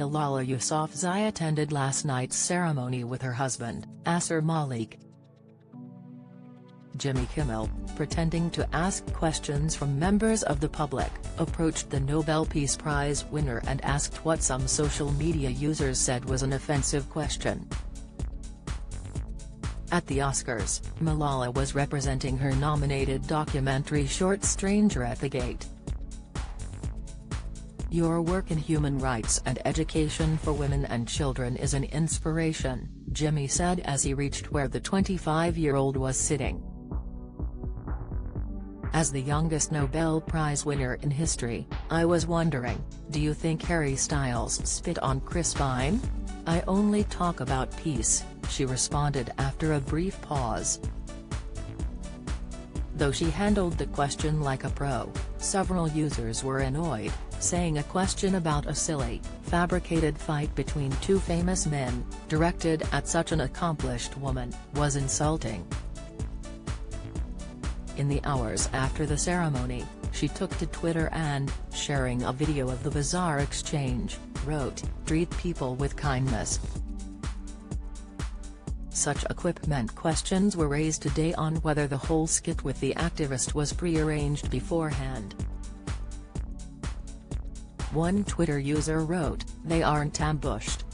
Malala Yousafzai attended last night's ceremony with her husband, Asr Malik. Jimmy Kimmel, pretending to ask questions from members of the public, approached the Nobel Peace Prize winner and asked what some social media users said was an offensive question. At the Oscars, Malala was representing her nominated documentary short Stranger at the Gate. "Your work in human rights and education for women and children is an inspiration," Jimmy said as he reached where the 25-year-old was sitting. "As the youngest Nobel Prize winner in history, I was wondering, do you think Harry Styles spit on Chris Pine? I only talk about peace," she responded after a brief pause. Though she handled the question like a pro, several users were annoyed, saying a question about a silly, fabricated fight between two famous men, directed at such an accomplished woman, was insulting. In the hours after the ceremony, she took to Twitter and, sharing a video of the bizarre exchange, wrote, "Treat people with kindness." Such a quip meant questions were raised today on whether the whole skit with the activist was pre-arranged beforehand. One Twitter user wrote, "They aren't ambushed.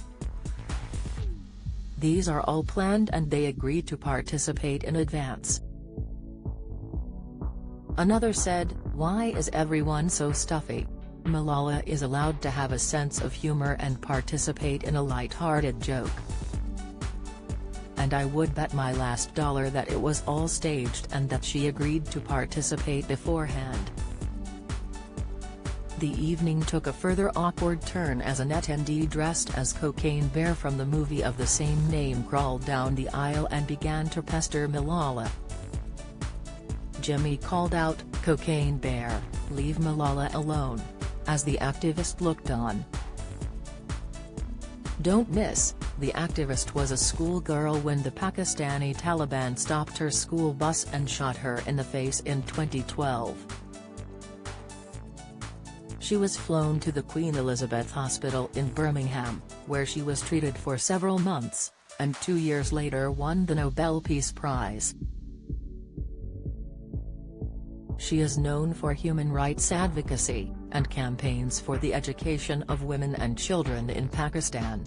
These are all planned and they agreed to participate in advance." Another said, "Why is everyone so stuffy? Malala is allowed to have a sense of humor and participate in a light-hearted joke. And I would bet my last dollar that it was all staged and that she agreed to participate beforehand." The evening took a further awkward turn as an attendee dressed as Cocaine Bear from the movie of the same name crawled down the aisle and began to pester Malala. Jimmy called out, "Cocaine Bear, leave Malala alone," as the activist looked on. Don't miss, the activist was a schoolgirl when the Pakistani Taliban stopped her school bus and shot her in the face in 2012. She was flown to the Queen Elizabeth Hospital in Birmingham, where she was treated for several months, and 2 years later won the Nobel Peace Prize. She is known for human rights advocacy, and campaigns for the education of women and children in Pakistan.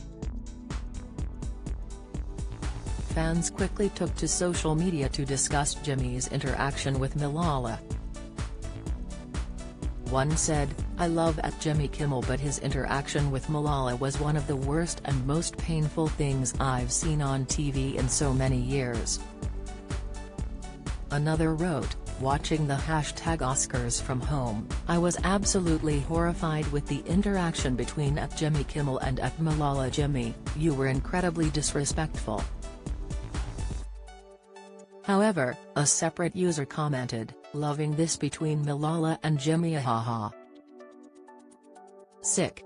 Fans quickly took to social media to discuss Jimmy's interaction with Malala. One said, "I love at Jimmy Kimmel, but his interaction with Malala was one of the worst and most painful things I've seen on TV in so many years." Another wrote, "Watching the #Oscars from home, I was absolutely horrified with the interaction between @Jimmy Kimmel and @Malala. Jimmy, you were incredibly disrespectful." However, a separate user commented, "Loving this between Malala and Jimmy, haha. Sick."